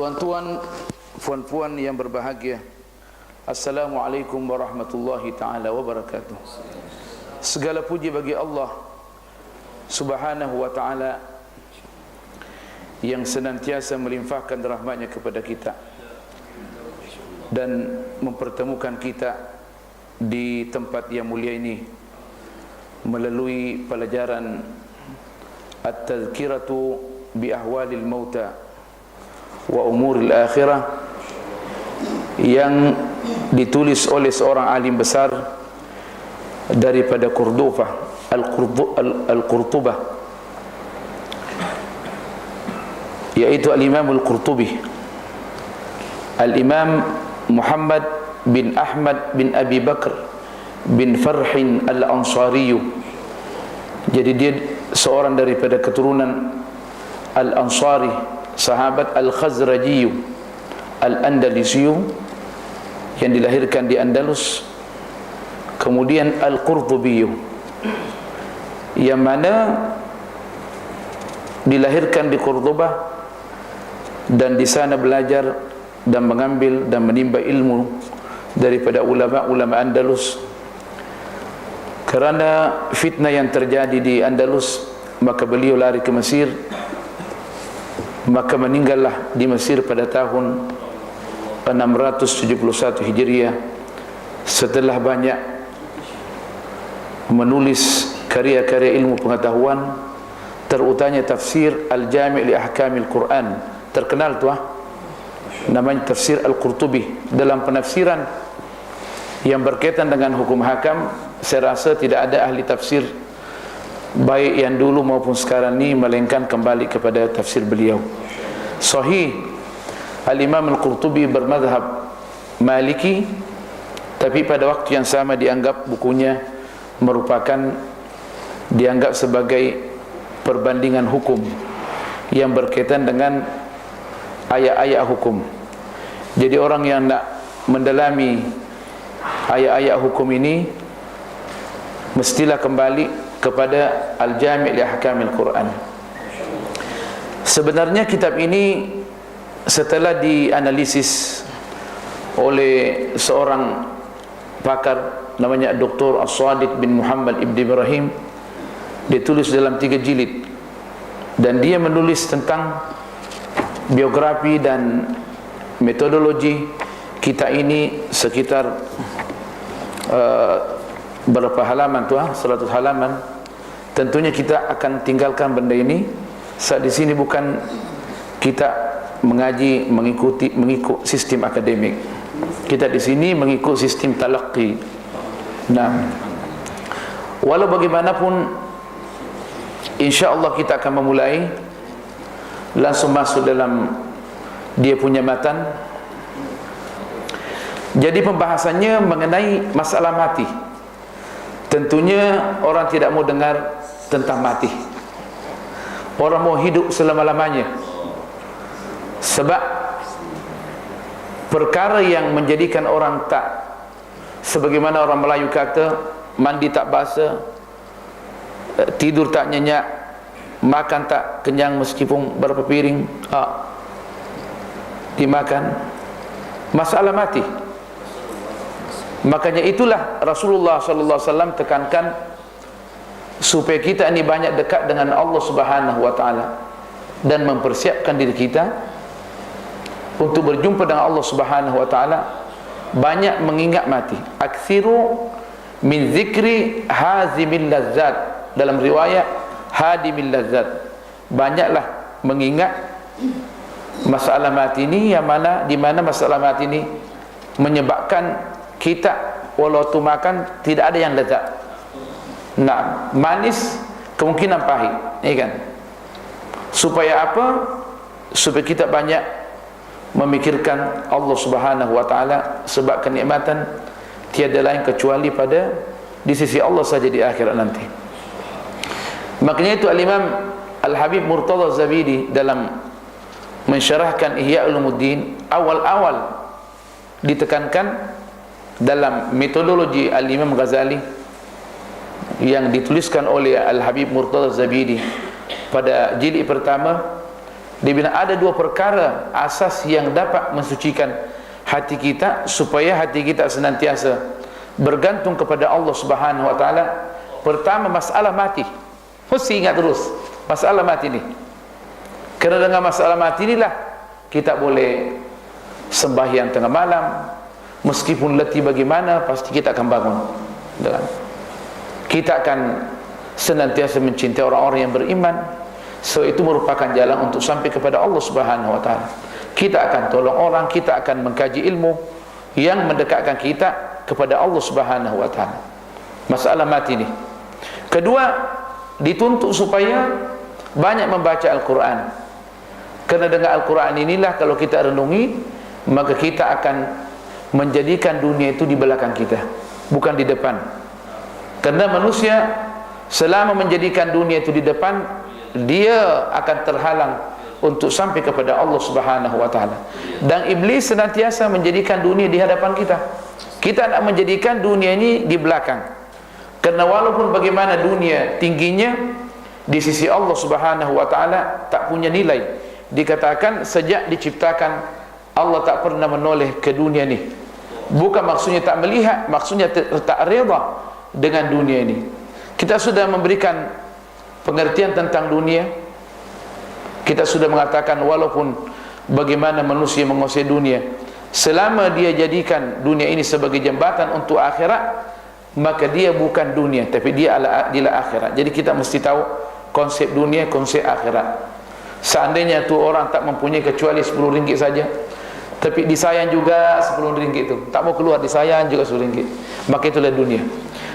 Tuan-tuan, puan-puan yang berbahagia, Assalamualaikum warahmatullahi ta'ala wabarakatuh. Segala puji bagi Allah Subhanahu wa ta'ala yang senantiasa melimpahkan rahmatnya kepada kita dan mempertemukan kita di tempat yang mulia ini melalui pelajaran At-Tadhkiratu bi Ahwalil Mauta wa Umuril Akhirah yang ditulis oleh seorang alim besar daripada Qurdufah, Al-Qurtubah, yaitu Al-Imam Al-Qurtubi, Al-Imam Muhammad bin Ahmad bin Abi Bakr bin Farhin Al-Ansari. Jadi dia seorang daripada keturunan Al-Ansari, sahabat Al-Khazraji Al-Andalusi yang dilahirkan di Andalus. Kemudian Al-Qurtubi yang mana dilahirkan di Qurdubah dan di sana belajar dan mengambil dan menimba ilmu daripada ulama-ulama Andalus. Kerana fitnah yang terjadi di Andalus, maka beliau lari ke Mesir, maka meninggallah di Mesir pada tahun 671 Hijriah setelah banyak menulis karya-karya ilmu pengetahuan, terutamanya tafsir Al-Jami' li Ahkamil Quran. Terkenal tu namanya tafsir Al-Qurtubi. Dalam penafsiran yang berkaitan dengan hukum hakam, saya rasa tidak ada ahli tafsir baik yang dulu maupun sekarang ni melainkan kembali kepada tafsir beliau. Sahih, Al-Imam Al-Qurtubi bermadhab Maliki, tapi pada waktu yang sama dianggap bukunya merupakan dianggap sebagai perbandingan hukum yang berkaitan dengan ayat-ayat hukum. Jadi orang yang nak mendalami ayat-ayat hukum ini mestilah kembali kepada Al-Jami' li Ahkamil Quran. Sebenarnya kitab ini setelah dianalisis oleh seorang pakar namanya Dr. As-Sadiq bin Muhammad Ibn Ibrahim, ditulis dalam 3 jilid, dan dia menulis tentang biografi dan metodologi kita ini sekitar berapa halaman tu 100 halaman. Tentunya kita akan tinggalkan benda ini. Saat di sini bukan kita mengaji mengikut sistem akademik. Kita di sini mengikut sistem talaqqi. Nah, walau bagaimanapun, insya-Allah kita akan memulai langsung masuk dalam dia punya matan. Jadi pembahasannya mengenai masalah mati. Tentunya orang tidak mau dengar tentang mati. Orang mau hidup selama-lamanya. Sebab perkara yang menjadikan orang tak, sebagaimana orang Melayu kata, mandi tak basah, tidur tak nyenyak, makan tak kenyang meskipun berapa piring dimakan, masalah mati. Makanya itulah Rasulullah sallallahu alaihi wasallam tekankan supaya kita ini banyak dekat dengan Allah Subhanahu wa taala dan mempersiapkan diri kita untuk berjumpa dengan Allah Subhanahu wa taala. Banyak mengingat mati. Aktsiru min zikri hazimil lazzat, dalam riwayat hadimil lazzat. Banyaklah mengingat masalah mati ini, yang mana di mana masalah mati ini menyebabkan kita walau tu makan tidak ada yang lezat. Nah, manis kemungkinan pahit, ya kan? Supaya apa? Supaya kita banyak memikirkan Allah Subhanahu wa taala, sebab kenikmatan tiada lain kecuali pada di sisi Allah saja di akhirat nanti. Makanya itu Al-Imam Al-Habib Murtadha Zabidi dalam mensyarahkan Ihya Ulumuddin, awal-awal ditekankan dalam metodologi Al-Imam Ghazali yang dituliskan oleh Al-Habib Murtadha Zabidi pada jilid pertama, Dia bilang ada dua perkara asas yang dapat mensucikan hati kita supaya hati kita senantiasa bergantung kepada Allah Subhanahu wa taala. Pertama, masalah mati. Mesti ingat terus masalah mati ni. Kerana dengan masalah mati inilah kita boleh sembahyang tengah malam, meskipun letih bagaimana pasti kita akan bangun. Kita akan senantiasa mencintai orang-orang yang beriman. So itu merupakan jalan untuk sampai kepada Allah Subhanahu wa taala. Kita akan tolong orang, kita akan mengkaji ilmu yang mendekatkan kita kepada Allah Subhanahu wa taala. Masalah mati ni. Kedua, dituntut supaya banyak membaca Al-Quran. Kerana dengan Al-Quran inilah kalau kita renungi, maka kita akan menjadikan dunia itu di belakang kita, bukan di depan. Kerana manusia selama menjadikan dunia itu di depan, dia akan terhalang untuk sampai kepada Allah Subhanahu wa taala. Dan iblis senantiasa menjadikan dunia di hadapan kita. Kita nak menjadikan dunia ini di belakang. Kerana walaupun bagaimana dunia tingginya, di sisi Allah Subhanahu wa taala tak punya nilai. Dikatakan sejak diciptakan Allah tak pernah menoleh ke dunia ni. Bukan maksudnya tak melihat, maksudnya tak reda dengan dunia ini. Kita sudah memberikan pengertian tentang dunia. Kita sudah mengatakan walaupun bagaimana manusia menguasai dunia, selama dia jadikan dunia ini sebagai jambatan untuk akhirat, maka dia bukan dunia, tapi dia adalah akhirat. Jadi kita mesti tahu konsep dunia, konsep akhirat. Seandainya tu orang tak mempunyai kecuali 10 ringgit saja, tapi disayang juga 10 ringgit itu, tak mau keluar disayang juga 10 ringgit, maka itulah dunia.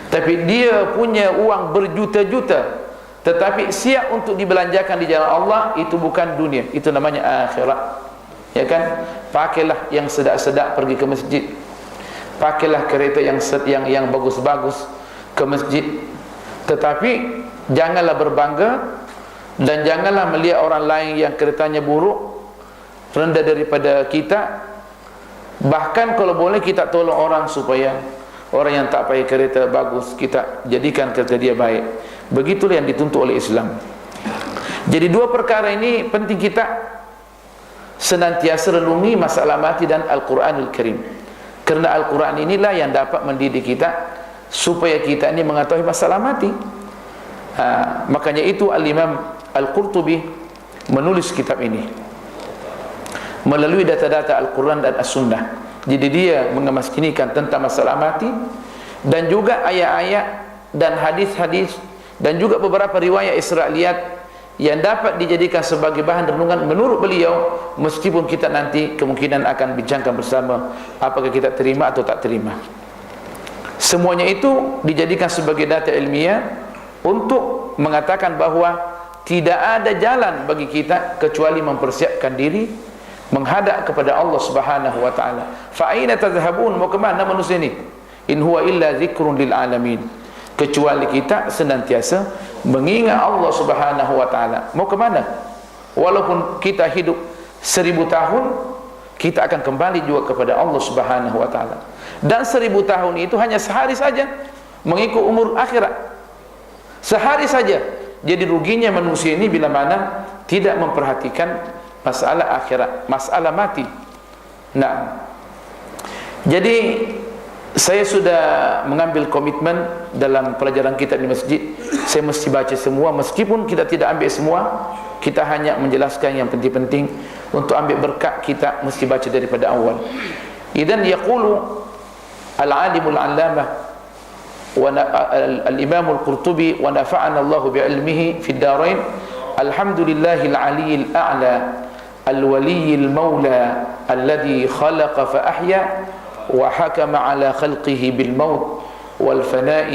Tapi dia punya uang berjuta-juta, tetapi siap untuk dibelanjakan di jalan Allah, itu bukan dunia, itu namanya akhirat. Ya kan? Pakailah yang sedap-sedap pergi ke masjid, pakailah kereta yang bagus-bagus ke masjid, tetapi janganlah berbangga dan janganlah melihat orang lain yang keretanya buruk, rendah daripada kita. Bahkan kalau boleh kita tolong orang supaya orang yang tak pakai kereta bagus, kita jadikan kereta dia baik. Begitulah yang dituntut oleh Islam. Jadi dua perkara ini penting kita senantiasa renungi, masalah mati dan Al-Quranul Karim. Kerana Al-Quran inilah yang dapat mendidik kita supaya kita ini mengetahui masalah mati. Makanya itu Al-Imam Al-Qurtubi menulis kitab ini melalui data-data Al-Quran dan As-Sunnah. Jadi dia mengemaskinkan tentang masalah mati dan juga ayat-ayat dan hadis-hadis dan juga beberapa riwayat Israiliyat yang dapat dijadikan sebagai bahan renungan menurut beliau, meskipun kita nanti kemungkinan akan bincangkan bersama apakah kita terima atau tak terima. Semuanya itu dijadikan sebagai data ilmiah untuk mengatakan bahawa tidak ada jalan bagi kita kecuali mempersiapkan diri menghadap kepada Allah Subhanahu wa taala. Fa aina tadhhabun? Mau ke mana manusia ni? In huwa illa dzikrun lil alamin. Kecuali kita senantiasa mengingat Allah Subhanahu wa taala. Mau ke mana? Walaupun kita hidup 1000 tahun, kita akan kembali juga kepada Allah Subhanahu wa taala. Dan 1000 tahun itu hanya sehari saja mengikut umur akhirat. Sehari saja. Jadi ruginya manusia ini bila mana tidak memperhatikan masalah akhirat, masalah mati. Nah, jadi saya sudah mengambil komitmen dalam pelajaran kita di masjid, saya mesti baca semua, meskipun kita tidak ambil semua, kita hanya menjelaskan yang penting-penting. Untuk ambil berkat kita mesti baca daripada awal. Idzan yaqulu al-alimul 'allamah الإمام القرطبي ونفعنا الله بعلمه في الدارين الحمد لله العلي الأعلى الولي المولى الذي خلق فأحيا وحكم على خلقه بالموت والفناء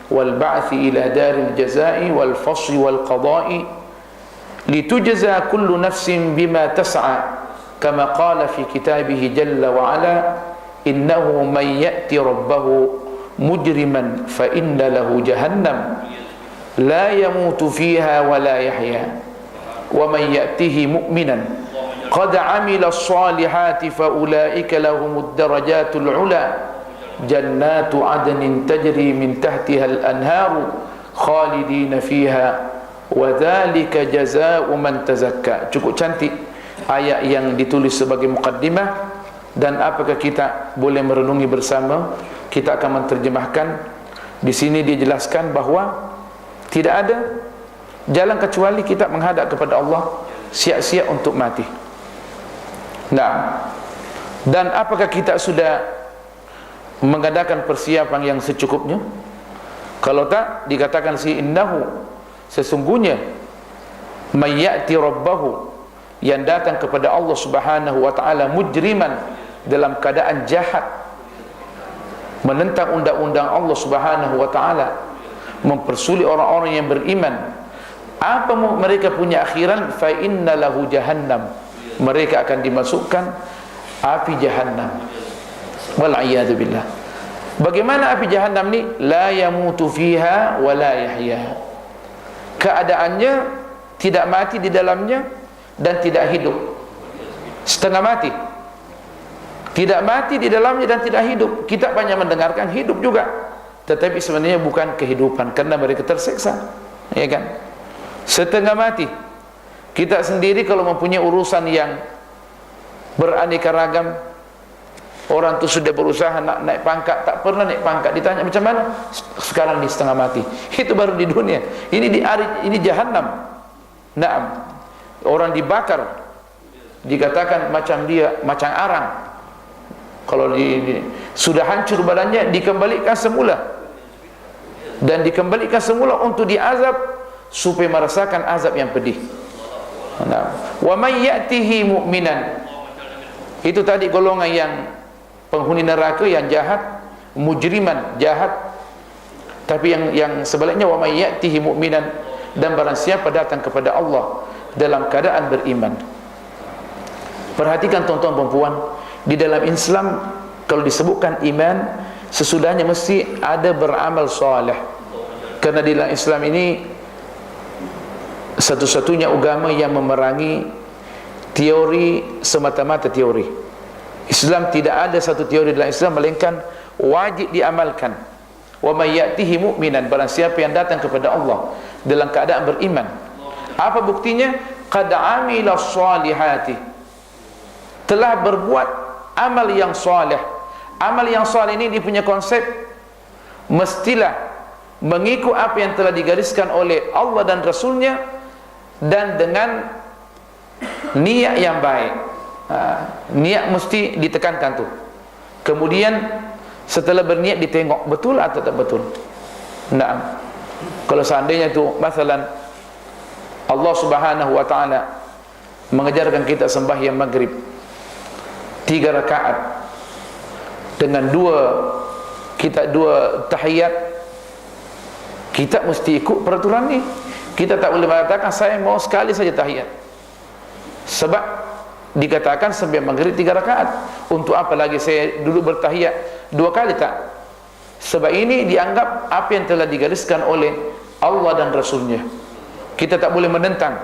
والبعث إلى دار الجزاء والفصل والقضاء لتجزى كل نفس بما تسعى كما قال في كتابه جل وعلا إنه من يأتي ربه مجرما فإن له جهنم لا يموت فيها ولا يحيا ومن يأته مؤمنا قد عمل الصالحات فأولئك لهم الدرجات العلى جنات عدن تجري من تحتها الأنهار خالدين فيها wa dzalika jazaa'u man tazakka. Cukup cantik ayat yang ditulis sebagai mukaddimah. Dan apakah kita boleh merenungi bersama? Kita akan menterjemahkan. Di sini dijelaskan bahawa tidak ada jalan kecuali kita menghadap kepada Allah, siap-siap untuk mati. Nah, dan apakah kita sudah mengadakan persiapan yang secukupnya? Kalau tak, dikatakan innahu, sesungguhnya may ya'ti rabbahu, yang datang kepada Allah Subhanahu wa taala mujriman, dalam keadaan jahat, menentang undang-undang Allah Subhanahu wa taala, mempersulit orang-orang yang beriman. Apa mereka punya akhiran? Fa inna lahu jahannam, mereka akan dimasukkan api jahannam. Wal a'yadu billah. Bagaimana api jahannam ni? La yamutu fiha wa la yahya. Keadaannya tidak mati di dalamnya dan tidak hidup. Setengah mati. Tidak mati di dalamnya dan tidak hidup. Kita banyak mendengarkan hidup juga, tetapi sebenarnya bukan kehidupan, karena mereka tersiksa, ya kan? Setengah mati. Kita sendiri kalau mempunyai urusan yang beraneka ragam, orang tu sudah berusaha nak naik pangkat, tak pernah naik pangkat, ditanya macam mana? Sekarang di setengah mati. Itu baru di dunia. Ini jahannam. Naam. Orang dibakar, dikatakan macam arang. Kalau sudah hancur badannya, dikembalikan semula, dan dikembalikan semula untuk diazab, supaya merasakan azab yang pedih. Wa may ya'tihi mu'minan, itu tadi golongan yang penghuni neraka yang jahat, mujriman, jahat. Tapi yang sebaliknya, wa may ya'tihi mu'minan, dan barang siapa datang kepada Allah dalam keadaan beriman. Perhatikan tuan-tuan dan puan, di dalam Islam kalau disebutkan iman, sesudahnya mesti ada beramal soleh. Kerana di dalam Islam ini satu-satunya agama yang memerangi teori semata-mata teori. Islam tidak ada satu teori dalam Islam, melainkan wajib diamalkan. Wa may ya'tihi mu'minan, barang siapa yang datang kepada Allah dalam keadaan beriman. Apa buktinya? Qad amila shalihati, telah berbuat amal yang soleh. Amal yang soleh ini dia punya konsep, mestilah mengikut apa yang telah digariskan oleh Allah dan Rasulnya, dan dengan niat yang baik. Niat mesti ditekankan tu. Kemudian setelah berniat ditengok betul atau tak betul. Nah, kalau seandainya tu masalan Allah Subhanahu wa taala mengajarkan kita sembahyang maghrib 3 rakaat dengan dua tahiyat, kita mesti ikut peraturan ni. Kita tak boleh mengatakan saya mau sekali saja tahiyat, sebab dikatakan sembahyang maghrib 3 rakaat. Untuk apa lagi saya dulu bertahiyat 2 kali? Tak. Sebab ini dianggap apa yang telah digariskan oleh Allah dan Rasulnya. Kita tak boleh menentang,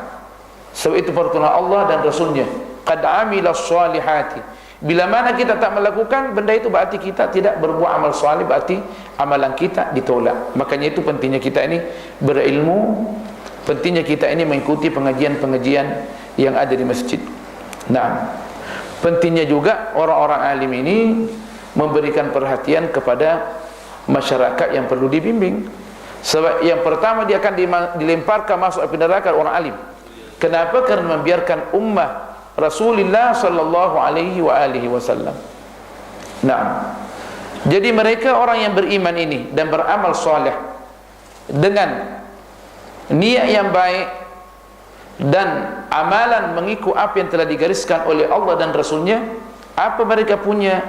sebab itu peraturan Allah dan Rasulnya. Qad amila shalihati. Bila mana kita tak melakukan benda itu, berarti kita tidak berbuat amal salih, berarti amalan kita ditolak. Makanya itu pentingnya kita ini berilmu, pentingnya kita ini mengikuti pengajian-pengajian yang ada di masjid. Nah, pentingnya juga orang-orang alim ini memberikan perhatian kepada masyarakat yang perlu dibimbing. Sebab yang pertama dia akan dilemparkan masuk api neraka orang alim. Kenapa? Kerana membiarkan ummah Rasulullah sallallahu alaihi wasallam. Nah, jadi mereka orang yang beriman ini dan beramal soleh dengan niat yang baik dan amalan mengikut apa yang telah digariskan oleh Allah dan Rasulnya, apa mereka punya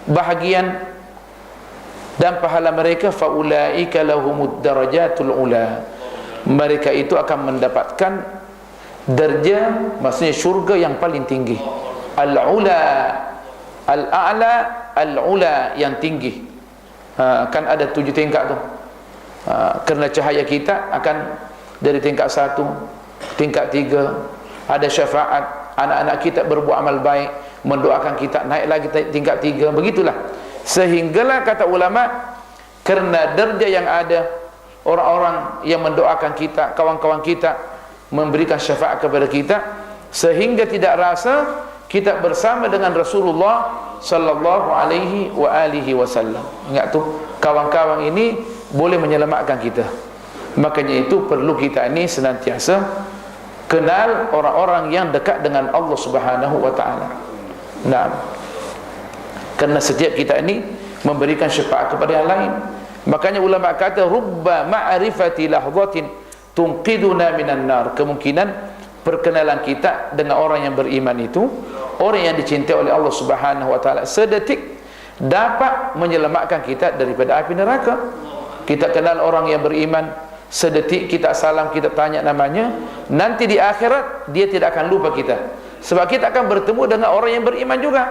bahagian dan pahala mereka? Faulaika lahumud darajatul ula, mereka itu akan mendapatkan darjah, maksudnya syurga yang paling tinggi. Al-ula, al-a'la, al-ula, yang tinggi. Kan ada 7 tingkat tu. Kerana cahaya kita akan dari tingkat 1, tingkat 3, ada syafaat, anak-anak kita berbuat amal baik, mendoakan kita, naik lagi tingkat 3, begitulah. Sehinggalah kata ulama, kerana darjah yang ada, orang-orang yang mendoakan kita, kawan-kawan kita, memberikan syafaat kepada kita, sehingga tidak rasa kita bersama dengan Rasulullah sallallahu alaihi wa alihi wasallam. Ingat tu, kawan-kawan ini boleh menyelamatkan kita. Makanya itu perlu kita ini senantiasa kenal orang-orang yang dekat dengan Allah Subhanahu wa taala. Nah, kerana setiap kita ini memberikan syafaat kepada yang lain. Makanya ulama kata rubba ma'rifati lahzatin tunqiduna minan nar. Kemungkinan perkenalan kita dengan orang yang beriman itu, orang yang dicintai oleh Allah Subhanahu wa taala, sedetik dapat menyelamatkan kita daripada api neraka. Kita kenal orang yang beriman, sedetik kita salam, kita tanya namanya, nanti di akhirat dia tidak akan lupa kita, sebab kita akan bertemu dengan orang yang beriman juga.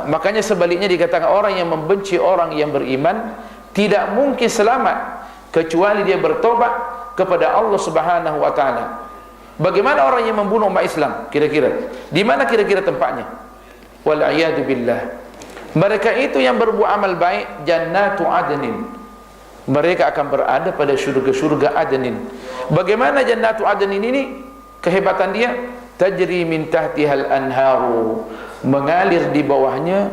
Makanya sebaliknya dikatakan orang yang membenci orang yang beriman tidak mungkin selamat kecuali dia bertobat kepada Allah Subhanahu wa taala. Bagaimana orang yang membunuh umat Islam kira-kira? Di mana kira-kira tempatnya? Wal a'yadu billah. Mereka itu yang berbuat amal baik, jannatu adnin. Mereka akan berada pada syurga-syurga adnin. Bagaimana jannatu adnin ini? Kehebatan dia, tajri min tahtihal anharu, mengalir di bawahnya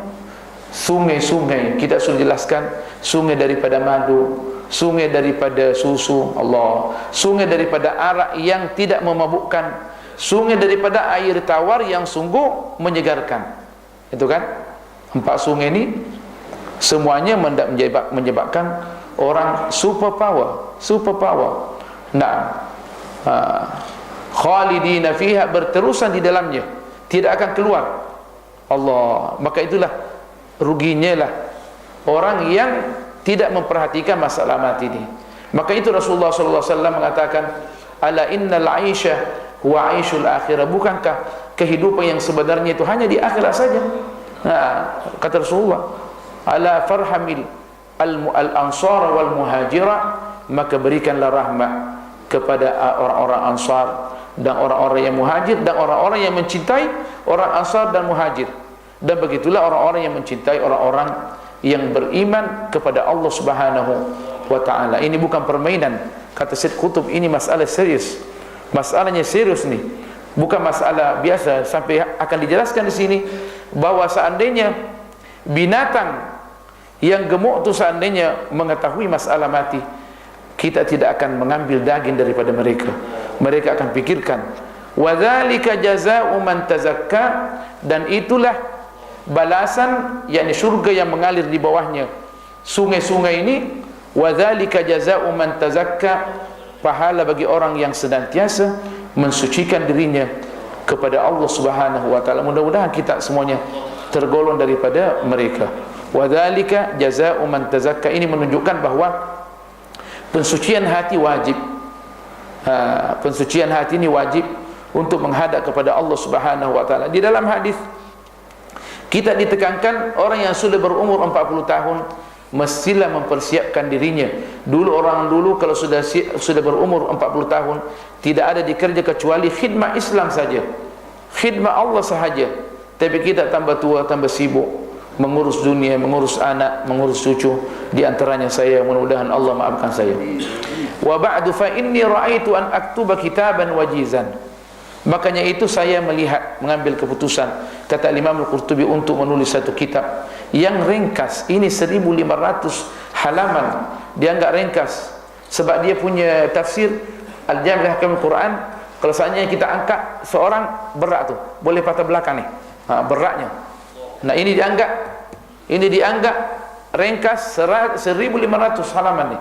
sungai-sungai. Kita sudah jelaskan, sungai daripada madu, sungai daripada susu, Allah, sungai daripada arak yang tidak memabukkan, sungai daripada air tawar yang sungguh menyegarkan. Itu kan, 4 sungai ini semuanya menyebabkan orang super power. Nah, khalidina fiha, berterusan di dalamnya, tidak akan keluar. Allah, maka itulah ruginya lah orang yang tidak memperhatikan masalah mati ini. Maka itu Rasulullah SAW mengatakan, ala innal aisha huwa aishul akhirah. Bukankah kehidupan yang sebenarnya itu hanya di akhirat saja? Nah, kata Rasulullah, ala farhamil al-ansar wal muhajirah, maka berikanlah rahmat kepada orang-orang ansar dan orang-orang yang muhajir, dan orang-orang yang mencintai orang ansar dan muhajir. Dan begitulah orang-orang yang mencintai orang-orang yang beriman kepada Allah Subhanahu wa ta'ala. Ini bukan permainan, kata Syed Qutb, ini masalah serius. Masalahnya serius nih, bukan masalah biasa. Sampai akan dijelaskan di sini bahawa seandainya binatang yang gemuk itu seandainya mengetahui masalah mati, kita tidak akan mengambil daging daripada mereka. Mereka akan pikirkan, wa dzalika jazaa'u man tazakka, dan itulah balasan, yakni syurga yang mengalir di bawahnya sungai-sungai ini. Wa dzalika jazaa'u man tazakka, pahala bagi orang yang senantiasa mensucikan dirinya kepada Allah Subhanahu wa taala. Mudah-mudahan kita semuanya tergolong daripada mereka. Wa dzalika jazaa'u man tazakka, ini menunjukkan bahawa pensucian hati wajib. Pensucian hati ini wajib untuk menghadap kepada Allah Subhanahu wa taala. Di dalam hadis kita ditekankan orang yang sudah berumur 40 tahun mestilah mempersiapkan dirinya. Orang dulu kalau sudah berumur 40 tahun tidak ada dikerja kecuali khidmat Islam saja, khidmat Allah sahaja. Tapi kita tambah tua, tambah sibuk mengurus dunia, mengurus anak, mengurus cucu. Di antaranya saya, mudah-mudahan Allah maafkan saya. Wa ba'du fa inni ra'aitu an aktuba kitaban wajizan. Makanya itu saya melihat, mengambil keputusan, kata Imam Al-Qurtubi, untuk menulis satu kitab yang ringkas. Ini 1500 halaman. Dia enggak ringkas, sebab dia punya tafsir Al-Jami' Ahkam Al-Quran. Kalau seandainya kita angkat seorang, berat tu, boleh patah belakang ni, beratnya. Nah, ini dianggap ringkas 1500 halaman ni.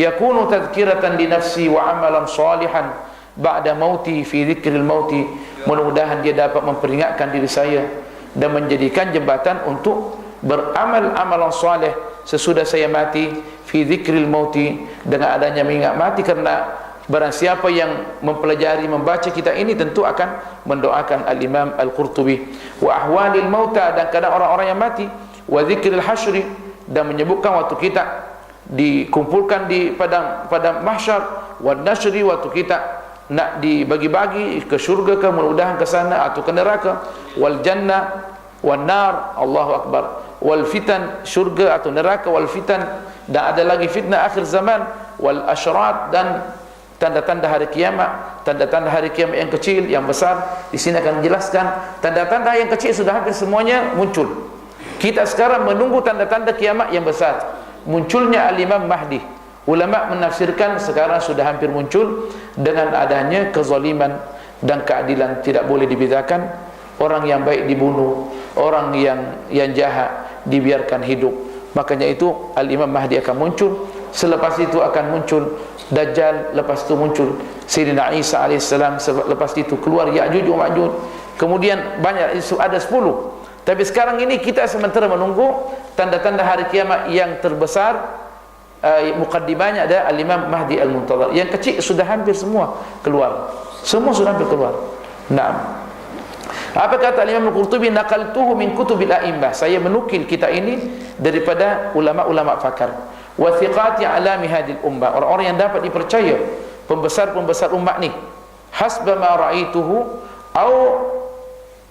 Yakunu tadhkiratan li nafsi wa amalan salihan ba'da mauti fi dzikril mauti. Mudah-mudahan dia dapat memperingatkan diri saya dan menjadikan jembatan untuk beramal amalan saleh sesudah saya mati, fi dzikril mauti, dengan adanya mengingat mati. Kerana barang siapa yang mempelajari, membaca kita ini tentu akan mendoakan Al-Imam Al-Qurtubi. Wa ahwalil mauta, dan kadang orang-orang yang mati. Wa dzikril hasyri, dan menyebutkan waktu kita dikumpulkan di padang mahsyar. Wa nasyri, waktu kita nak dibagi-bagi ke syurga ke, mudah-mudahan ke sana atau ke neraka. Wal jannah wan nar, Allahu akbar. Wal fitan, syurga atau neraka. Wal fitan, dan ada lagi fitnah akhir zaman. wal asyrat, dan tanda-tanda hari kiamat, tanda-tanda hari kiamat yang kecil, yang besar. Di sini akan menjelaskan tanda-tanda yang kecil sudah hampir semuanya muncul. Kita sekarang menunggu tanda-tanda kiamat yang besar, munculnya Al-Imam Mahdi. Ulama menafsirkan sekarang sudah hampir muncul dengan adanya kezaliman dan keadilan, tidak boleh dibedakan. Orang yang baik dibunuh, orang yang jahat dibiarkan hidup. Makanya itu Al-Imam Mahdi akan muncul. Selepas itu akan muncul Dajjal, lepas itu muncul Sayyidina Isa AS, lepas itu keluar Ya'juj wa Ma'juj. Kemudian banyak, ada 10. Tapi sekarang ini kita sementara menunggu tanda-tanda hari kiamat yang terbesar. Mukaddimahnya ada Al-Imam Mahdi Al-Muntadhar. Yang kecil sudah hampir semua keluar. Semua sudah hampir keluar. Naam. Apa kata Imam Al-Qurtubi? Naqaltuhu min kutubil a'immah. Saya menukil kita ini daripada ulama-ulama pakar. Wa thiqati alami hadil ummah. Orang-orang yang dapat dipercaya, pembesar-pembesar umat ni. Hasba ma ra'aituhu au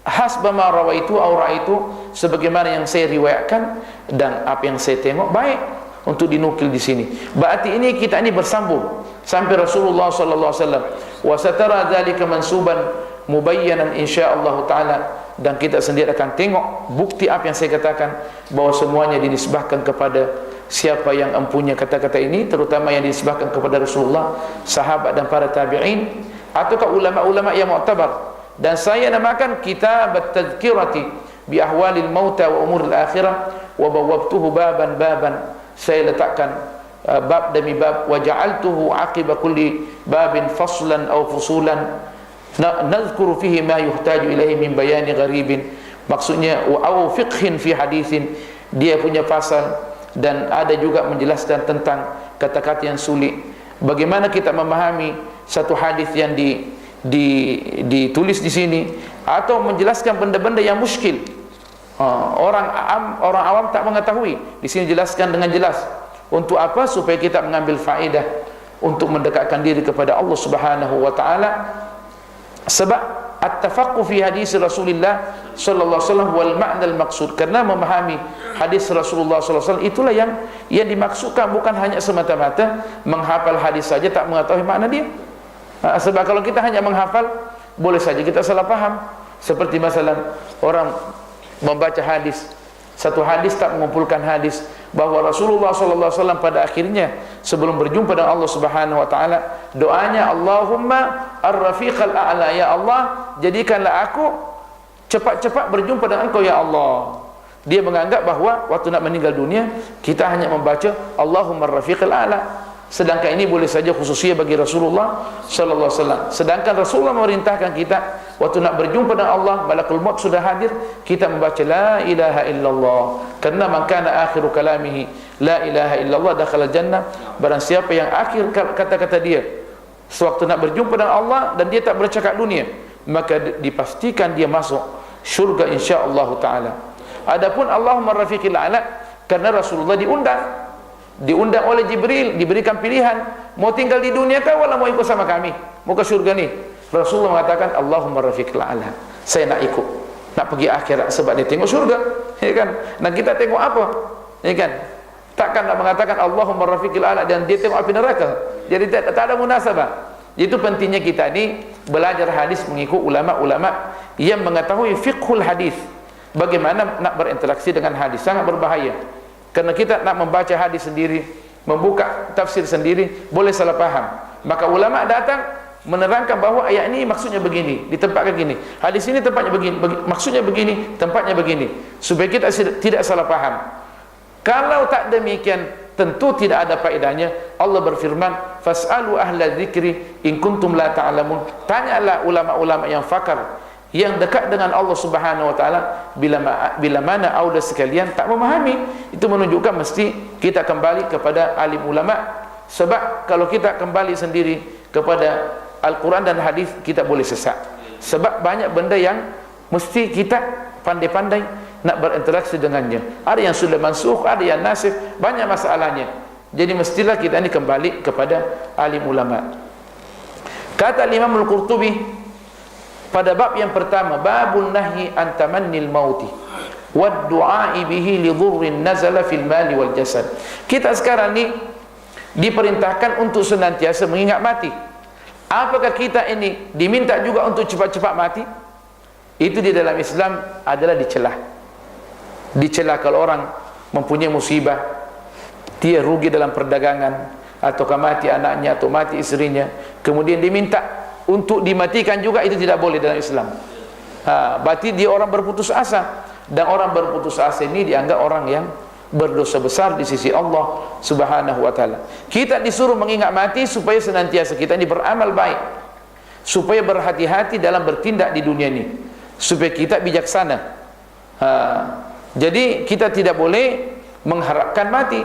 hasba ma rawaitu au ra'aitu, sebagaimana yang saya riwayatkan dan apa yang saya tengok, baik untuk dinukil di sini. Berarti ini kita ini bersambung sampai Rasulullah sallallahu alaihi wasallam. Wa satara dzalika mansuban mubayyanan insyaallah taala, dan kita sendiri akan tengok bukti apa yang saya katakan, bahawa semuanya dinisbahkan kepada siapa yang mempunyai kata-kata ini, terutama yang dinisbahkan kepada Rasulullah, sahabat dan para tabi'in, ataukah ulama-ulama yang mu'tabar. Dan saya namakan kitab at-tadhkirati bi ahwalil mauta wa umuril akhirah, wa bawwabtuhu baban. Saya letakkan bab demi bab, wa ja'altuhu aqiba kulli babin faslan aw fusulan nadhkuru fihi ma yuhtaju ilaihi min bayani gharibin. Maksudnya wa fiqhin fi hadithin, dia punya pasal, dan ada juga menjelaskan tentang kata-kata yang sulit. Bagaimana kita memahami satu hadis yang ditulis di sini, atau menjelaskan benda-benda yang muskil. Orang awam tak mengetahui. Di sini jelaskan dengan jelas. Untuk apa? Supaya kita mengambil faedah untuk mendekatkan diri kepada Allah Subhanahu wa taala. Sebab at-tafaqquh fi hadis Rasulullah sallallahu alaihi wasallam wal ma'na al-maqsud, karena memahami hadis Rasulullah sallallahu alaihi wasallam itulah yang dimaksudkan, bukan hanya semata-mata menghafal hadis saja tak mengetahui makna dia. Sebab kalau kita hanya menghafal, boleh saja kita salah faham. Seperti masalah orang membaca hadis, satu hadis tak mengumpulkan hadis, bahawa Rasulullah sallallahu alaihi wasallam pada akhirnya sebelum berjumpa dengan Allah Subhanahu wa taala, doanya Allahumma ar-rafiqal a'la, ya Allah jadikanlah aku cepat-cepat berjumpa dengan Engkau ya Allah. Dia menganggap bahawa waktu nak meninggal dunia kita hanya membaca Allahumma ar-rafiqal a'la. Sedangkan ini boleh saja khususnya bagi Rasulullah sallallahu alaihi wasallam. Sedangkan Rasulullah memerintahkan kita waktu nak berjumpa dengan Allah, malakul maut sudah hadir, kita membaca la ilaha illallah. Karena man kana akhiru kalamihi la ilaha illallah dakhala jannah. Barang siapa yang akhir kata-kata dia sewaktu nak berjumpa dengan Allah dan dia tak bercakap dunia, maka dipastikan dia masuk syurga insya-Allah taala. Adapun Allahumma rafiqil a'la, karena Rasulullah diundang oleh Jibril, diberikan pilihan, mau tinggal di dunia kah wala mau ikut sama kami, mau ke syurga ni. Rasulullah mengatakan Allahumma rafiqil a'la, saya nak ikut, nak pergi akhirat sebab dia tengok syurga, ya kan? Nah kita tengok apa, ya kan? Takkan nak mengatakan Allahumma rafiqil a'la dan dia tengok api neraka. Jadi tak ada munasabah. Itu pentingnya kita ni belajar hadis mengikut ulama-ulama yang mengetahui fiqhul hadis, bagaimana nak berinteraksi dengan hadis. Sangat berbahaya. Karena kita nak membaca hadis sendiri, membuka tafsir sendiri, boleh salah faham. Maka ulama datang menerangkan bahawa ayat ini maksudnya begini, ditempatkan begini. Hadis ini tempatnya begini, maksudnya begini, tempatnya begini, supaya kita tidak salah faham. Kalau tak demikian, tentu tidak ada faedahnya. Allah berfirman, fas'alu ahla dzikri in kuntum la ta'lamun. Tanyalah ulama-ulama yang fakar, yang dekat dengan Allah Subhanahu wa taala, bila mana auda sekalian tak memahami. Itu menunjukkan mesti kita kembali kepada alim ulama. Sebab kalau kita kembali sendiri kepada Al-Quran dan hadis, kita boleh sesat. Sebab banyak benda yang mesti kita pandai-pandai nak berinteraksi dengannya. Ada yang sudah mansukh, ada yang nasikh, banyak masalahnya. Jadi mestilah kita ini kembali kepada alim ulama. Kata Imam Al-Qurtubi pada bab yang pertama, babun nahyi an tamannil mauti wad du'a'i bihi li dhurrin nazala fil mali wal jasad. Kita sekarang ni diperintahkan untuk senantiasa mengingat mati. Apakah kita ini diminta juga untuk cepat-cepat mati? Itu di dalam Islam adalah dicelah. Dicelah kalau orang mempunyai musibah, dia rugi dalam perdagangan, ataukah mati anaknya atau mati istrinya, kemudian diminta untuk dimatikan juga, itu tidak boleh dalam Islam. Berarti dia orang berputus asa, dan orang berputus asa ini dianggap orang yang berdosa besar di sisi Allah Subhanahu wa taala. Kita disuruh mengingat mati supaya senantiasa kita ini beramal baik, supaya berhati-hati dalam bertindak di dunia ini, supaya kita bijaksana. Jadi kita tidak boleh mengharapkan mati.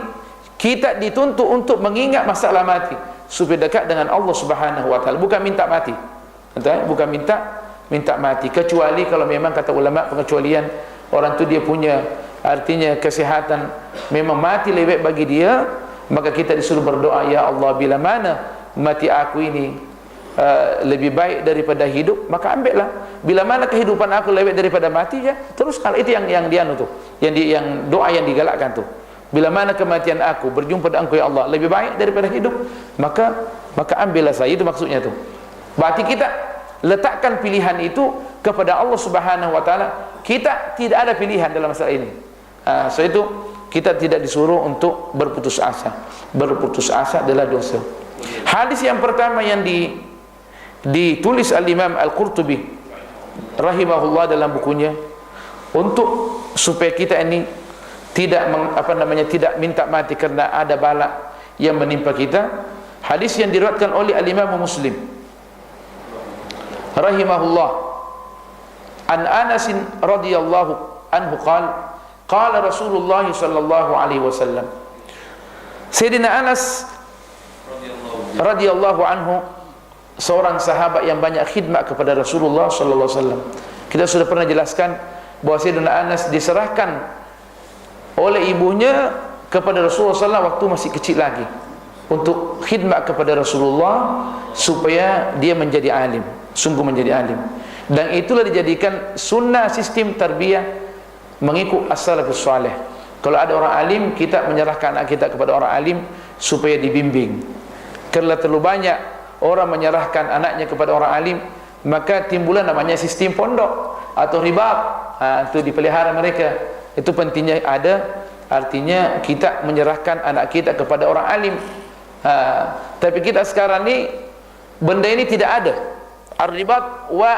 Kita dituntut untuk mengingat masalah mati supaya dekat dengan Allah Subhanahu wa taala, bukan minta mati. Bukan minta mati, kecuali kalau memang kata ulama pengecualian, orang tu dia punya artinya kesihatan, memang mati lebih baik bagi dia, maka kita disuruh berdoa, ya Allah, bila mana mati aku ini lebih baik daripada hidup, maka ambillah. Bila mana kehidupan aku lebih baik daripada mati, ya terus. Kalau itu yang dianu tu, yang doa yang digalakkan tu, bila mana kematian aku berjumpa dengan Engkau ya Allah lebih baik daripada hidup, maka ambillah saya. Itu maksudnya tu. Berarti kita letakkan pilihan itu kepada Allah Subhanahu wa taala. Kita tidak ada pilihan dalam masalah ini. So itu kita tidak disuruh untuk berputus asa. Berputus asa adalah dosa. Hadis yang pertama yang ditulis al-Imam Al-Qurtubi rahimahullah dalam bukunya, untuk supaya kita ini tidak tidak minta mati kerana ada bala yang menimpa kita. Hadis yang diriwayatkan oleh al-Imam Muslim rahimahullah an Anas radhiyallahu anhu qala Rasulullah sallallahu alaihi wasallam. Sayyidina Anas radhiyallahu anhu seorang sahabat yang banyak khidmat kepada Rasulullah sallallahu alaihi wasallam. Kita sudah pernah jelaskan bahawa Sayyidina Anas diserahkan oleh ibunya kepada Rasulullah SAW waktu masih kecil lagi, untuk khidmat kepada Rasulullah supaya dia menjadi alim, sungguh menjadi alim. Dan itulah dijadikan sunnah sistem tarbiyah mengikut as-salafus salih. Kalau ada orang alim, kita menyerahkan anak kita kepada orang alim supaya dibimbing. Kerana terlalu banyak orang menyerahkan anaknya kepada orang alim, maka timbullah namanya sistem pondok atau ribat. Itu dipelihara mereka. Itu pentingnya ada, artinya kita menyerahkan anak kita kepada orang alim. Tapi kita sekarang ni benda ini tidak ada. Ar-ribat wa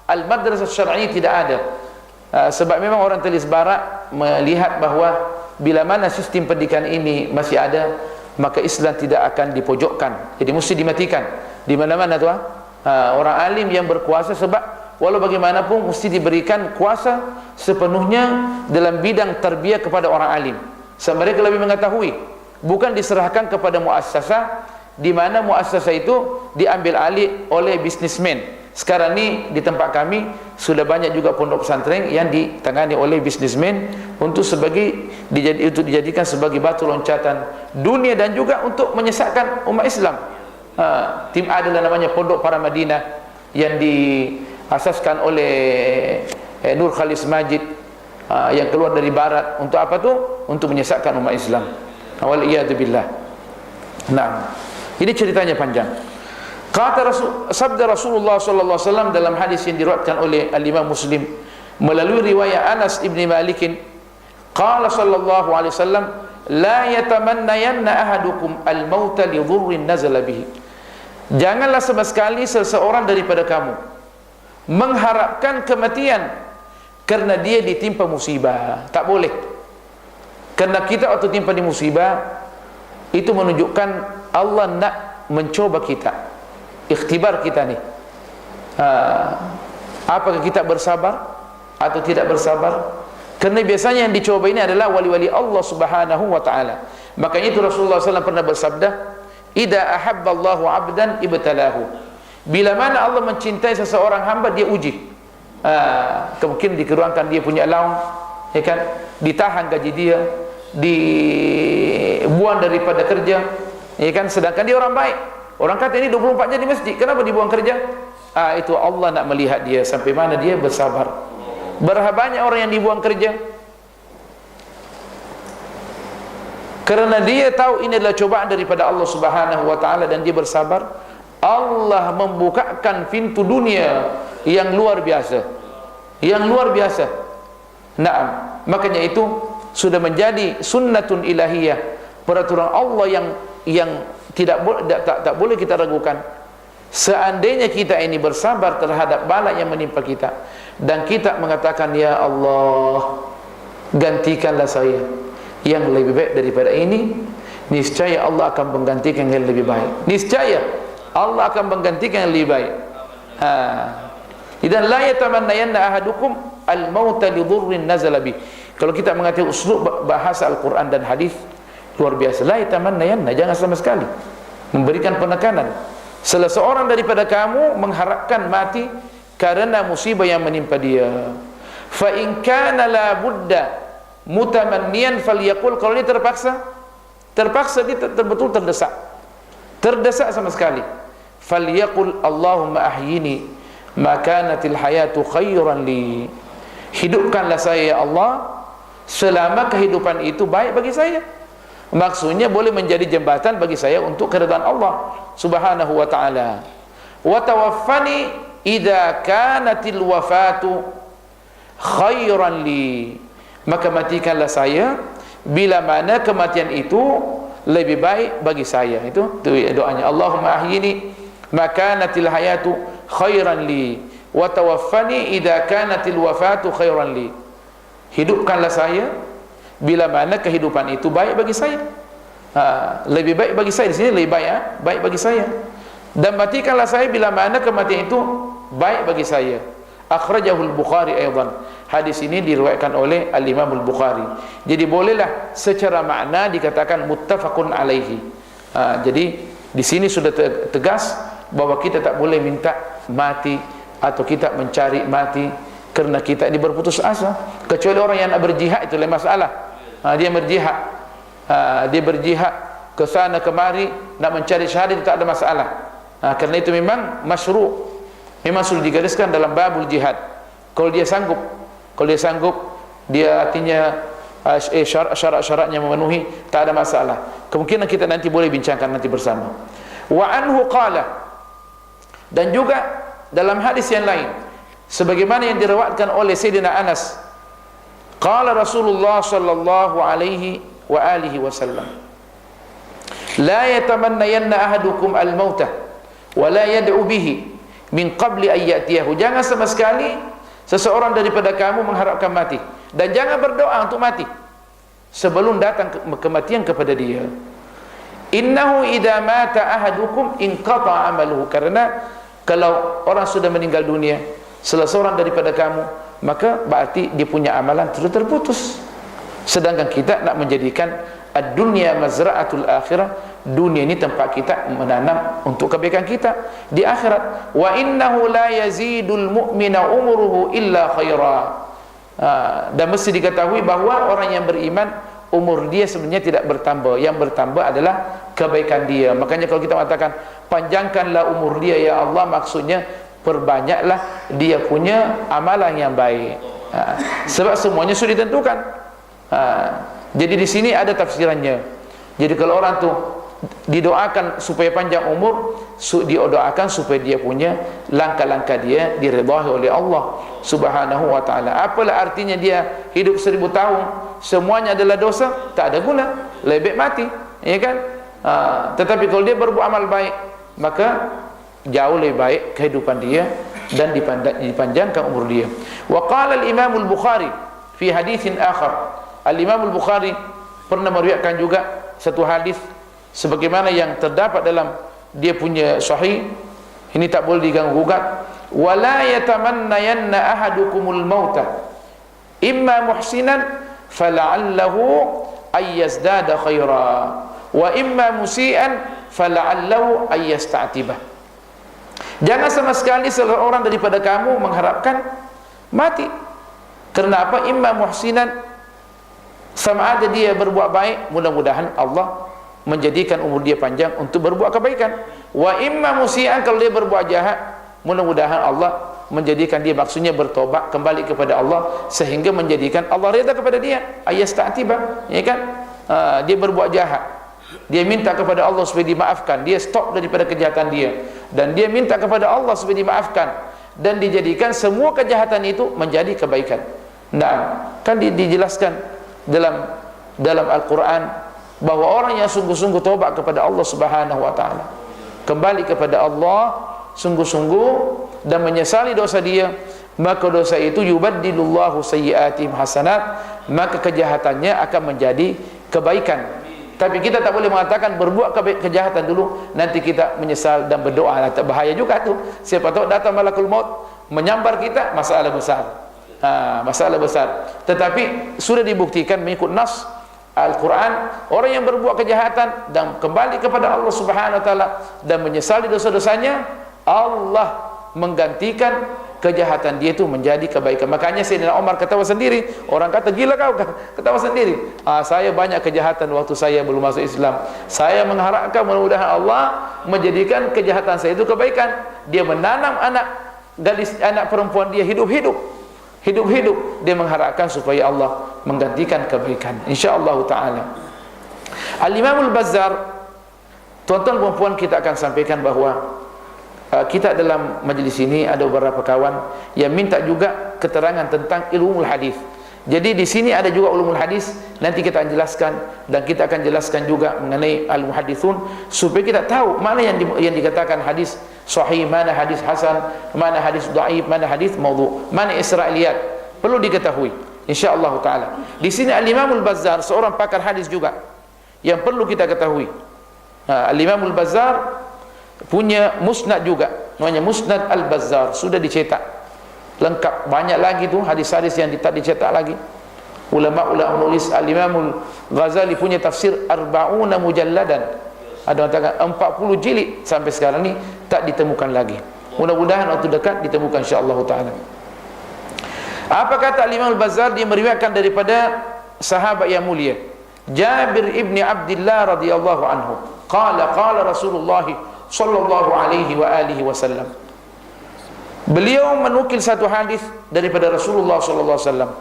al-madrasah syar'i tidak ada. Sebab memang orang telis barat melihat bahawa bila mana sistem pendidikan ini masih ada, maka Islam tidak akan dipojokkan. Jadi mesti dimatikan di mana-mana tu. Orang alim yang berkuasa, sebab walau bagaimanapun mesti diberikan kuasa sepenuhnya dalam bidang tarbiyah kepada orang alim. Sebab mereka lebih mengetahui, bukan diserahkan kepada muassasah, di mana muassasah itu diambil alih oleh bisnismen. Sekarang ni di tempat kami sudah banyak juga pondok pesantren yang ditangani oleh bisnismen untuk dijadikan sebagai batu loncatan dunia dan juga untuk menyesatkan umat Islam. Tim adalah namanya Pondok Para Madinah yang diasaskan oleh Nur Khalis Majid, yang keluar dari barat. Untuk apa tu? Untuk menyesatkan umat Islam. Waliyadzubillah. Nah, ini ceritanya panjang. Sabda Rasulullah sallallahu alaihi wasallam dalam hadis yang diriwayatkan oleh al-Imam Muslim melalui riwayat Anas ibn Malik, qala sallallahu alaihi wasallam, la yatamannayanna ahadukum al-mauta li dhurrin nazala bihi. Janganlah sama sekali seseorang daripada kamu mengharapkan kematian kerana dia ditimpa musibah. Tak boleh. Kerana kita waktu timpa di musibah, itu menunjukkan Allah nak mencoba kita, ikhtibar kita ni. Apakah kita bersabar atau tidak bersabar? Kerana biasanya yang dicoba ini adalah wali-wali Allah Subhanahu wa ta'ala. Makanya itu Rasulullah SAW pernah bersabda, idza ahabballahu 'abdan ibtalahu. Bila mana Allah mencintai seseorang hamba, dia uji. Mungkin dikurangkan dia punya allowance, ya kan? Ditahan gaji dia, dibuang daripada kerja, ya kan? Sedangkan dia orang baik. Orang kata ini 24 jam di masjid, kenapa dibuang kerja? Itu Allah nak melihat dia sampai mana dia bersabar. Berapa banyak orang yang dibuang kerja? Kerana dia tahu ini adalah cobaan daripada Allah Subhanahu wa taala dan dia bersabar, Allah membukakan pintu dunia yang luar biasa. Yang luar biasa. Naam. Makanya itu sudah menjadi sunnatun ilahiyah, peraturan Allah yang tidak boleh kita ragukan. Seandainya kita ini bersabar terhadap bala yang menimpa kita dan kita mengatakan, ya Allah, gantikanlah saya yang lebih baik daripada ini, niscaya Allah akan menggantikan yang lebih baik. Niscaya Allah akan menggantikan yang lebih baik. Dan la yatamannayanna ahadukum al-mauta li dhurrin nazala bi. Kalau kita mengatakan uslub bahasa Al-Quran dan hadis luar biasa. La yatamannayanna, jangan sama sekali memberikan penekanan. Salah seorang daripada kamu mengharapkan mati karena musibah yang menimpa dia. Fa in kana la budda mutamanniyan falyaqul, kalau dia terpaksa dia betul terdesak sama sekali, falyaqul Allahumma ahyini ma kanatil hayatu khairan li, hidupkanlah saya ya Allah selama kehidupan itu baik bagi saya. Maksudnya boleh menjadi jembatan bagi saya untuk keridhaan Allah Subhanahu wa ta'ala. Wa tawaffani idza kanatil wafatu khairan li, maka matikanlah saya bila mana kematian itu lebih baik bagi saya. Itu doanya, Allahumma ahyini ma kanatil hayatu khairan li wa tawaffani idza kanatil wafatu khairan li, hidupkanlah saya bila mana kehidupan itu baik bagi saya. Lebih baik bagi saya, di sini lebih baik, baik bagi saya. Dan matikanlah saya bila mana kematian itu baik bagi saya. Akhrajahul Bukhari aidan. Hadis ini diriwayatkan oleh Al-Imam Al-Bukhari. Jadi bolehlah secara makna dikatakan muttafaqun alaihi. Jadi di sini sudah tegas bahwa kita tak boleh minta mati atau kita mencari mati kerana kita ini berputus asa. Kecuali orang yang nak berjihad, itu lain masalah. Dia berjihad ke sana kemari nak mencari syahadat, itu tak ada masalah. Kerana itu memang masyru', memang sudah digariskan dalam babul jihad. Kalau dia sanggup, dia artinya syarat-syaratnya memenuhi, tak ada masalah. Kemungkinan kita nanti boleh bincangkan nanti bersama. Wa anhu qala, dan juga dalam hadis yang lain sebagaimana yang diriwayatkan oleh Sayyidina Anas, qala Rasulullah sallallahu alaihi wa alihi wasallam, la yatamannayanna ahadukum al-mautah wa la yad'u bihi min qabli an ya'tiyahu, jangan sama sekali seseorang daripada kamu mengharapkan mati dan jangan berdoa untuk mati sebelum datang kematian kepada dia. Innahu idza mata ahadukum inqata amaluhu, karena kalau orang sudah meninggal dunia salah seorang daripada kamu, maka berarti dia punya amalan terputus. Sedangkan kita nak menjadikan ad-dunya mazra'atul akhirah, dunia ini tempat kita menanam untuk kebaikan kita di akhirat. Wa innahu la yazidul mu'mina umruhu illa khaira, dan mesti diketahui bahawa orang yang beriman umur dia sebenarnya tidak bertambah, yang bertambah adalah kebaikan dia. Makanya kalau kita mengatakan panjangkanlah umur dia ya Allah, maksudnya perbanyaklah dia punya amalan yang baik. Sebab semuanya sudah ditentukan. Jadi di sini ada tafsirannya. Jadi kalau orang tu didoakan supaya panjang umur, didoakan supaya dia punya langkah-langkah dia diridai oleh Allah Subhanahu wa ta'ala. Apalah artinya dia hidup 1000 tahun semuanya adalah dosa, tak ada guna, lebih baik mati, ya kan? Tetapi kalau dia berbuat amal baik, maka jauh lebih baik kehidupan dia dan dipanjangkan umur dia. Wa qala al-Imam al-Bukhari fi haditsin akhar, Al-Imam Al-Bukhari pernah meriwayatkan juga satu hadis sebagaimana yang terdapat dalam dia punya sahih. Ini tak boleh diganggu-gugat. Wala yatamannayanna ahadukumul mauta imma muhsinan fala'allahu ayyazdada khaira wa imma musian fala'allahu ayyasta'tibah. Jangan sama sekali seorang daripada kamu mengharapkan mati. Kerana apa? Imma muhsinan, sama ada dia berbuat baik, mudah-mudahan Allah menjadikan umur dia panjang untuk berbuat kebaikan. Wa imma musian, kalau dia berbuat jahat, mudah-mudahan Allah menjadikan dia, maksudnya bertobat kembali kepada Allah sehingga menjadikan Allah reda kepada dia. Ayasta'tibah, ya kan? dia berbuat jahat, dia minta kepada Allah supaya dimaafkan, dia stop daripada kejahatan dia, dan dia minta kepada Allah supaya dimaafkan, dan dijadikan semua kejahatan itu menjadi kebaikan. Nah, kan dijelaskan dalam Al-Quran bahawa orang yang sungguh-sungguh taubat kepada Allah Subhanahu wa taala, kembali kepada Allah sungguh-sungguh dan menyesali dosa dia, maka dosa itu yubaddilullahu sayyi'atihim hasanat, maka kejahatannya akan menjadi kebaikan. Tapi kita tak boleh mengatakan berbuat kejahatan dulu nanti kita menyesal dan berdoa. Tak, bahaya juga tu. Siapa tahu datang malakul maut menyambar kita, masalah besar. Masalah besar. Tetapi sudah dibuktikan mengikut nas Al-Quran, orang yang berbuat kejahatan dan kembali kepada Allah Subhanahu wa taala dan menyesali dosa-dosanya, Allah menggantikan kejahatan dia itu menjadi kebaikan. Makanya Sayyidina Umar ketawa sendiri. Orang kata, gila kau, ketawa sendiri. Saya banyak kejahatan waktu saya belum masuk Islam. Saya mengharapkan mudah-mudahan Allah menjadikan kejahatan saya itu kebaikan. Dia menanam anak perempuan dia hidup-hidup, dia mengharapkan supaya Allah menggantikan kebaikan, insya-Allah taala. Al-Imam Al-Bazzar, tuan-tuan dan puan, kita akan sampaikan bahawa kita dalam majlis ini ada beberapa kawan yang minta juga keterangan tentang ilmu hadis. Jadi di sini ada juga ulumul hadis, nanti kita akan jelaskan, dan kita akan jelaskan juga mengenai al-muhadithun supaya kita tahu mana yang dikatakan hadis sahih, mana hadis hasan, mana hadis dhaif, mana hadis maudhu', mana israiliyat, perlu diketahui insyaallah taala. Di sini Al-Imam Al-Bazzar seorang pakar hadis juga yang perlu kita ketahui. Al-Imam Al-Bazzar punya musnad juga, namanya Musnad Al-Bazzar, sudah dicetak lengkap, banyak lagi tu hadis-hadis yang tak dicetak lagi. Ulama menulis. Al-Imam Al-Ghazali punya tafsir 40 mujalladan, ada mengatakan 40 jilid, sampai sekarang ni tak ditemukan lagi. Mudah-mudahan waktu dekat ditemukan insya-Allah taala. Apa kata Al-Imam Al-Bazzar? Dia meriwayatkan daripada sahabat yang mulia Jabir ibni Abdullah radhiyallahu anhu, qala Rasulullah sallallahu alaihi wa alihi wasallam. Beliau menukil satu hadis daripada Rasulullah sallallahu alaihi wasallam.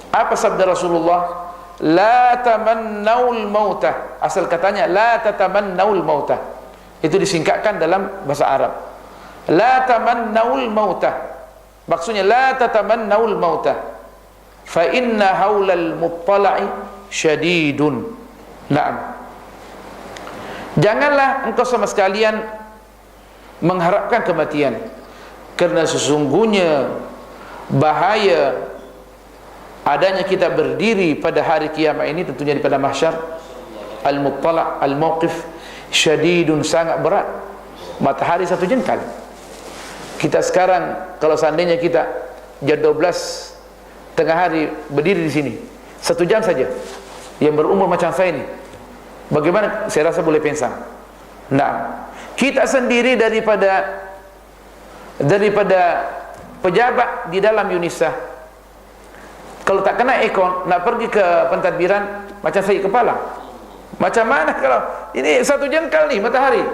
Apa sabda Rasulullah? La tamannaul mautah. Asal katanya la tatamannaul mautah. Itu disingkatkan dalam bahasa Arab. La tamannaul mautah. Maksudnya la tatamannaul mautah. Fa inna haulal muttala'i syadidun. Naam. Janganlah engkau sama sekalian mengharapkan kematian, kerana sesungguhnya bahaya adanya kita berdiri pada hari kiamat ini, tentunya di pada mahsyar. Al-muttala' al-mawqif syadidun, sangat berat. Matahari satu jengkal. Kita sekarang kalau seandainya kita jam 12 tengah hari berdiri di sini 1 jam saja, yang berumur macam saya ini, bagaimana? Saya rasa boleh pingsan. Nah, kita sendiri daripada pejabat di dalam UNISA, kalau tak kena aircon, nak pergi ke pentadbiran macam sakit kepala. Macam mana kalau ini 1 jengkal ni matahari?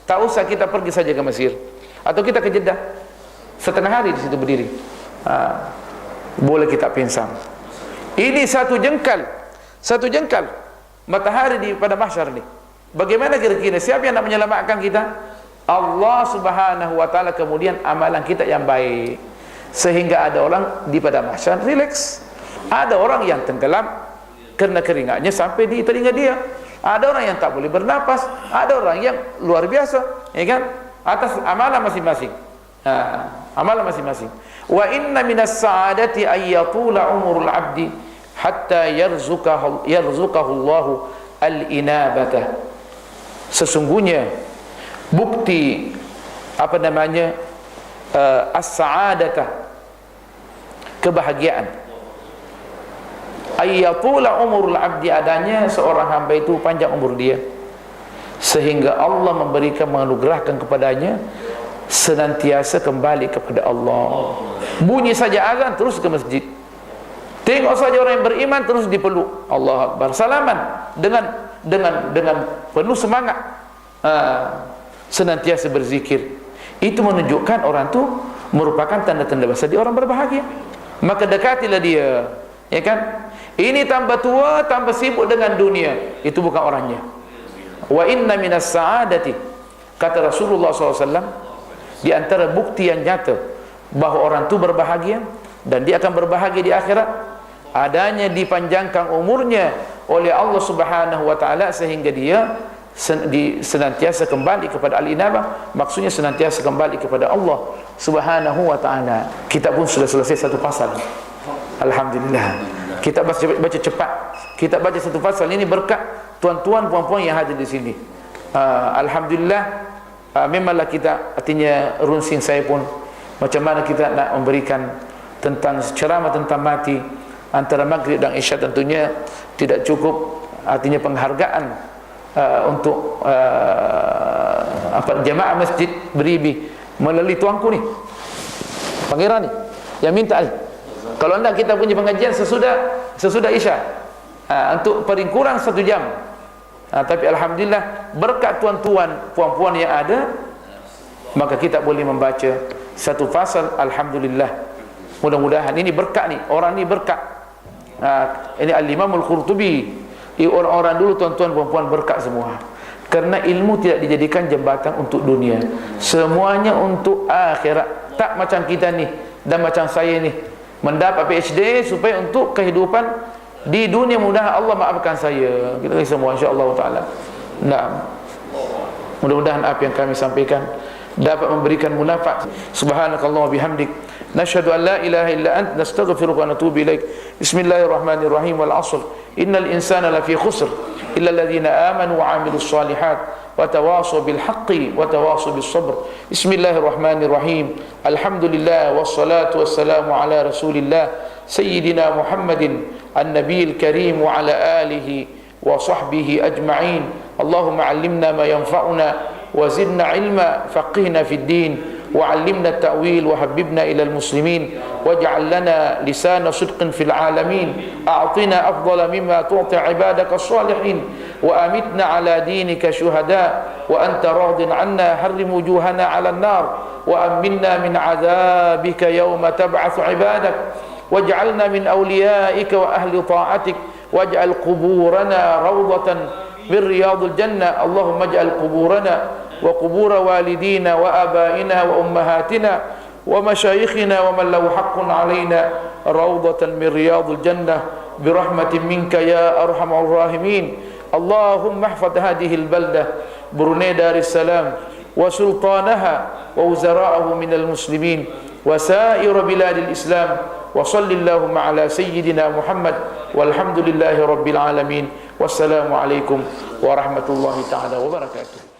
Tak usah kita pergi saja ke Mesir, atau kita ke Jeddah, setengah hari di situ berdiri, boleh kita pingsan. Ini 1 jengkal matahari di pada mahsyar ni. Bagaimana kira-kira siapa yang nak menyelamatkan kita? Allah Subhanahu wa taala. Kemudian amalan kita yang baik, sehingga ada orang di pada mahsyar relax, ada orang yang tenggelam kerana keringatnya sampai di telinga dia, ada orang yang tak boleh bernapas, ada orang yang luar biasa, ya kan, atas amalan masing-masing. Amalan masing-masing. Wa inna minas sa'adati ay yatula umurul abdi hatta yarzuqahu Allahu al-inabata. Sesungguhnya bukti as-sa'adatah, kebahagiaan, ayyatula umurul abdi, adanya seorang hamba itu panjang umur dia, sehingga Allah memberikan, menganugerahkan kepadanya senantiasa kembali kepada Allah. Bunyi saja azan terus ke masjid, tengok saja orang yang beriman terus dipeluk, Allah Akbar, salaman dengan penuh semangat, senantiasa berzikir. Itu menunjukkan orang tu merupakan tanda-tanda bahasa dia orang berbahagia. Maka dekatilah dia, ya kan? Ini tambah tua, tambah sibuk dengan dunia. Itu bukan orangnya. Wa inna minas sa'adati, kata Rasulullah SAW, di antara bukti yang nyata bahawa orang itu berbahagia dan dia akan berbahagia di akhirat, adanya dipanjangkan umurnya oleh Allah Subhanahu wa taala sehingga dia senantiasa kembali kepada al-inabah, maksudnya senantiasa kembali kepada Allah Subhanahu wa taala. Kita pun sudah selesai satu pasal. Alhamdulillah. Kita baca cepat. Kita baca satu pasal ini berkat tuan-tuan puan-puan yang hadir di sini. Alhamdulillah. Memanglah kita, artinya runsing saya pun macam mana kita nak memberikan tentang ceramah tentang mati antara maghrib dan isya, tentunya tidak cukup, artinya penghargaan untuk jemaah masjid Beribi melalui tuanku ni, pangeran ni yang minta ni. Kalau anda kita punya pengajian sesudah isya, untuk paling kurang 1 jam. Tapi alhamdulillah berkat tuan-tuan puan-puan yang ada, maka kita boleh membaca satu fasal. Alhamdulillah, mudah-mudahan ini berkat ni, orang ni berkat. Ini Al-Imam Al-Qurtubi, orang-orang dulu tuan-tuan puan-puan berkat semua. Kerana ilmu tidak dijadikan jembatan untuk dunia, semuanya untuk akhirat. Tak macam kita ni dan macam saya ni mendapat PhD supaya untuk kehidupan di dunia. Mudah Allah maafkan saya, kita semua insya-Allah taala. Nah, mudah-mudahan apa yang kami sampaikan dapat memberikan manfaat. Subhanakallah wa bihamdik, nashhadu an la ilaha illa ant, nastaghfiruka wa natubu ilaik. Bismillahirrahmanirrahim. Wal 'ashr, innal insana lafi khusr illa alladhina amanu wa 'amilus shalihat wa tawasaw bil haqqi wa tawasaw bis sabr. Bismillahirrahmanirrahim. Alhamdulillah wassalatu wassalamu ala Rasulillah sayyidina Muhammadin an-nabiyil karim wa ala alihi wa sahbihi ajma'in. Allahumma 'allimna ma yanfa'una wa zidna 'ilma, faqihna fid din wa 'allimna at-ta'wil wa habbibna ila al-muslimin waj'al lana lisana sidqin fil 'alamin. A'tina afdala mimma tu'ti 'ibadaka as-salihin wa amitna 'ala dinika syuhada wa anta radin 'anna harrim wujuhana 'ala an-nar wa aminna min 'adzabika yawma tab'atsu 'ibadak waj'alna min awliyaika wa ahli ta'atik waj'al quburana rawdatan min riyadil jannah. Allahumma ij'al quburana wa qubur walidina wa abaina wa ummahatina wa masyayikhina wa man lahu haqqun alaina rawdatan min riyadil jannah birahmatin minka ya arhamar rahimin. Allahumma ihfaz hadhihi al-baldah Brunei Darussalam wa sultanaha wa wuzara'ahu minal muslimin wa sa'ir biladil Islam. Wa sallallahu ala sayyidina Muhammad walhamdulillahi rabbil alamin. Wassalamu alaikum warahmatullahi ta'ala wabarakatuh.